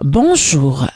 Bonjour.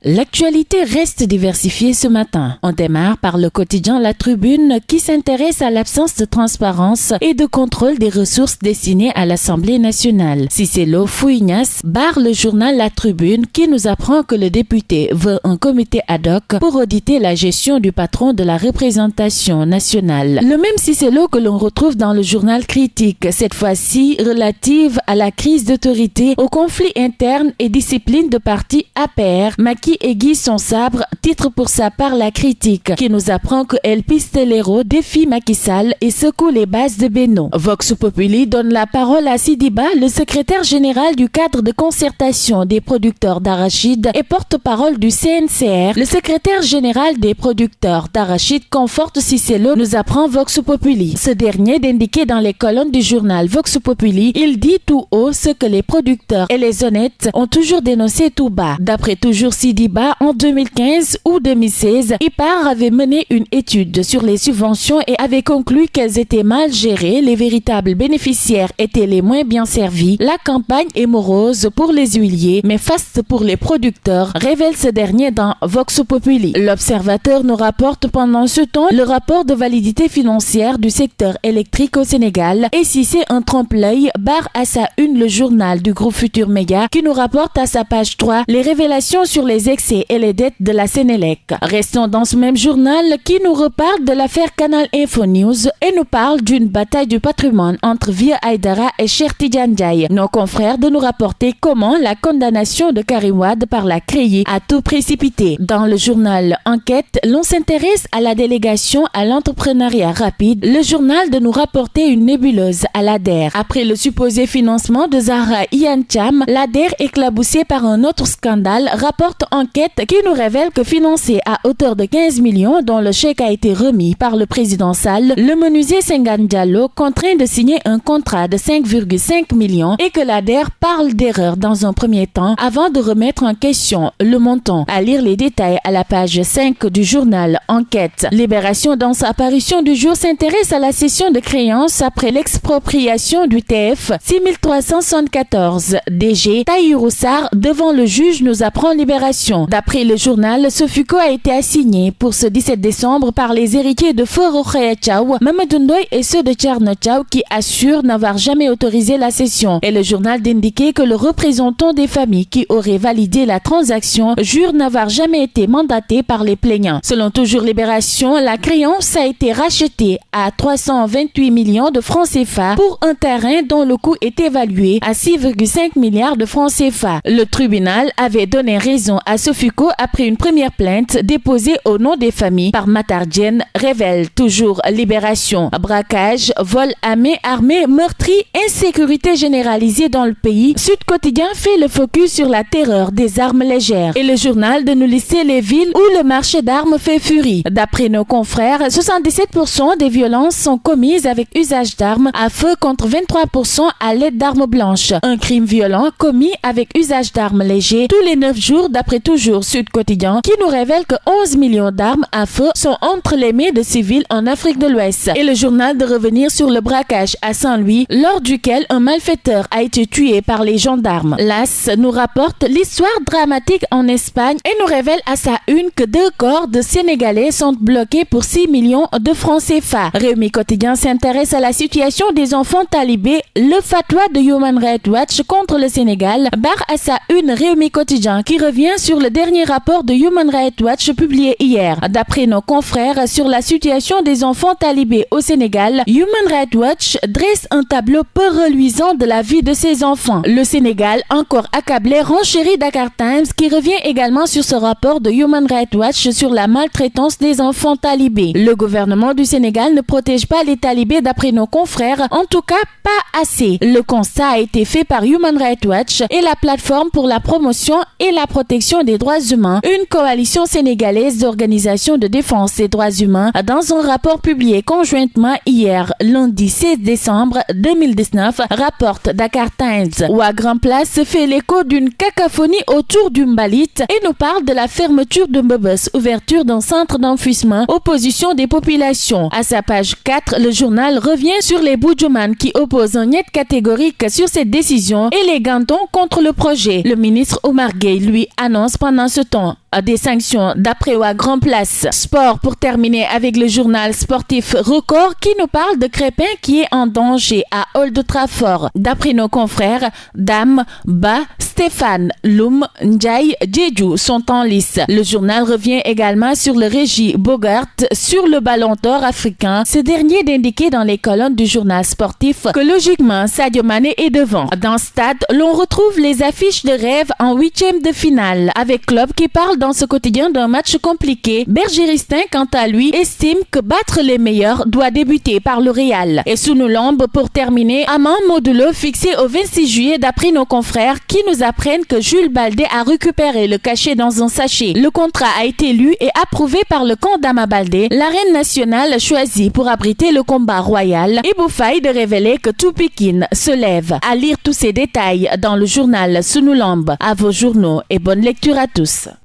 L'actualité reste diversifiée ce matin. On démarre par le quotidien La Tribune qui s'intéresse à l'absence de transparence et de contrôle des ressources destinées à l'Assemblée nationale. Cissé Lo Fouignas barre le journal La Tribune qui nous apprend que le député veut un comité ad hoc pour auditer la gestion du patron de la représentation nationale. Le même Cissé Lo que l'on retrouve dans le journal Critique, cette fois-ci relative à la crise d'autorité, aux conflits internes et discipline de parti APR. Macky aiguise son sabre, titre pour sa part La Critique, qui nous apprend que El Pistolero défie Macky Sall et secoue les bases de Benno. Vox Populi donne la parole à Sidiba, le secrétaire général du cadre de concertation des producteurs d'arachide et porte-parole du CNCR. Le secrétaire général des producteurs d'arachide conforte Cissé Lo, nous apprend Vox Populi. Ce dernier d'indiquer dans les colonnes du journal Vox Populi, il dit tout haut ce que les producteurs et les honnêtes ont toujours dénoncé tout bas. D'après toujours Sidiba, en 2015 ou 2016, IPAR avait mené une étude sur les subventions et avait conclu qu'elles étaient mal gérées, les véritables bénéficiaires étaient les moins bien servis, la campagne est morose pour les huiliers, mais faste pour les producteurs, révèle ce dernier dans Vox Populi. L'Observateur nous rapporte pendant ce temps le rapport de validité financière du secteur électrique au Sénégal et si c'est un trompe-l'œil, barre à sa une le journal du groupe Futur Média qui nous rapporte à sa page 3 les révélations sur les excès et les dettes de la Sénélec. Restons dans ce même journal qui nous reparle de l'affaire Canal Info News et nous parle d'une bataille du patrimoine entre Vieux Aïdara et Cheikh Tidiane Diaye. Nos confrères de nous rapporter comment la condamnation de Karim Wade par la CREI a tout précipité. Dans le journal Enquête, l'on s'intéresse à la délégation à l'entrepreneuriat rapide. Le journal de nous rapporter une nébuleuse à l'ADER. Après le supposé financement de Zahra Iyane Thiam, l'ADER éclaboussée par un autre scandale rapporte Enquête qui nous révèle que financé à hauteur de 15 millions dont le chèque a été remis par le président Sall, le menuisier Senghane Diallo contraint de signer un contrat de 5,5 millions et que l'ADER parle d'erreur dans un premier temps avant de remettre en question le montant. À lire les détails à la page 5 du journal Enquête. Libération dans sa parution du jour s'intéresse à la cession de créances après l'expropriation du TF 6374. DG Tahirou Sarr devant le juge nous apprend Libération. D'après le journal, Sofuco a été assigné pour ce 17 décembre par les héritiers de Feu Rokhaya Thiaw, Mamadou Ndoye et ceux de Thierno Thiaw qui assurent n'avoir jamais autorisé la cession. Et le journal d'indiquer que le représentant des familles qui aurait validé la transaction jure n'avoir jamais été mandaté par les plaignants. Selon toujours Libération, la créance a été rachetée à 328 millions de francs CFA pour un terrain dont le coût est évalué à 6,5 milliards de francs CFA. Le tribunal avait donné raison à Sofuco après une première plainte déposée au nom des familles par Matar Diène, révèle toujours Libération. Braquage, vol à main armée, meurtrier, insécurité généralisée dans le pays. Sud Quotidien fait le focus sur la terreur des armes légères et le journal de nous lister les villes où le marché d'armes fait furie. D'après nos confrères, 77% des violences sont commises avec usage d'armes à feu contre 23% à l'aide d'armes blanches. Un crime violent commis avec usage d'armes légères tous les 9 jours d'après toujours Sud Quotidien qui nous révèle que 11 millions d'armes à feu sont entre les mains de civils en Afrique de l'Ouest. Et le journal de revenir sur le braquage à Saint-Louis lors duquel un malfaiteur a été tué par les gendarmes. L'As nous rapporte l'histoire dramatique en Espagne et nous révèle à sa une que 2 corps de Sénégalais sont bloqués pour 6 millions de francs CFA. Rewmi Quotidien s'intéresse à la situation des enfants talibés. Le fatwa de Human Rights Watch contre le Sénégal barre à sa une Rewmi Quotidien qui revient sur le dernier rapport de Human Rights Watch publié hier. D'après nos confrères sur la situation des enfants talibés au Sénégal, Human Rights Watch dresse un tableau peu reluisant de la vie de ces enfants. Le Sénégal, encore accablé, renchérit Dakar Times qui revient également sur ce rapport de Human Rights Watch sur la maltraitance des enfants talibés. Le gouvernement du Sénégal ne protège pas les talibés d'après nos confrères, en tout cas pas assez. Le constat a été fait par Human Rights Watch et la plateforme pour la promotion et la protection protection des droits humains, une coalition sénégalaise d'organisations de défense des droits humains, dans un rapport publié conjointement hier, lundi 16 décembre 2019, rapporte Dakar Times. Wa Grand Place fait l'écho d'une cacophonie autour du Mbalit et nous parle de la fermeture de Mbebes, ouverture d'un centre d'enfouissement, opposition des populations. À sa page 4, le journal revient sur les Boudjouman qui opposent un niet catégorique sur cette décision et les Gantons contre le projet. Le ministre Omar Gueye, lui, annonce pendant ce temps des sanctions d'après Wa Grand Place. Sport pour terminer avec le journal sportif Record qui nous parle de Crépin qui est en danger à Old Trafford. D'après nos confrères, Dame, Ba, Stéphane, Loum, Ndiaye, Djedjou sont en lice. Le journal revient également sur le Régis Bogart sur le ballon d'or africain. Ce dernier d'indiquer dans les colonnes du journal sportif que logiquement Sadio Mané est devant. Dans Stade, l'on retrouve les affiches de rêve en 8e de finale avec Club qui parle dans ce quotidien d'un match compliqué. Bergeristin, quant à lui, estime que battre les meilleurs doit débuter par le Real. Et sous nos lombes, pour terminer, Aman Modulo fixé au 26 juillet d'après nos confrères qui nous apprennent que Jules Baldé a récupéré le cachet dans un sachet. Le contrat a été lu et approuvé par le camp d'Ama Baldé, l'arène nationale choisie pour abriter le combat royal. Et Boufaï de révéler que tout Pikine se lève. À lire tous ces détails dans le journal Sous nos lombes. À vos journaux et bonne lecture à tous.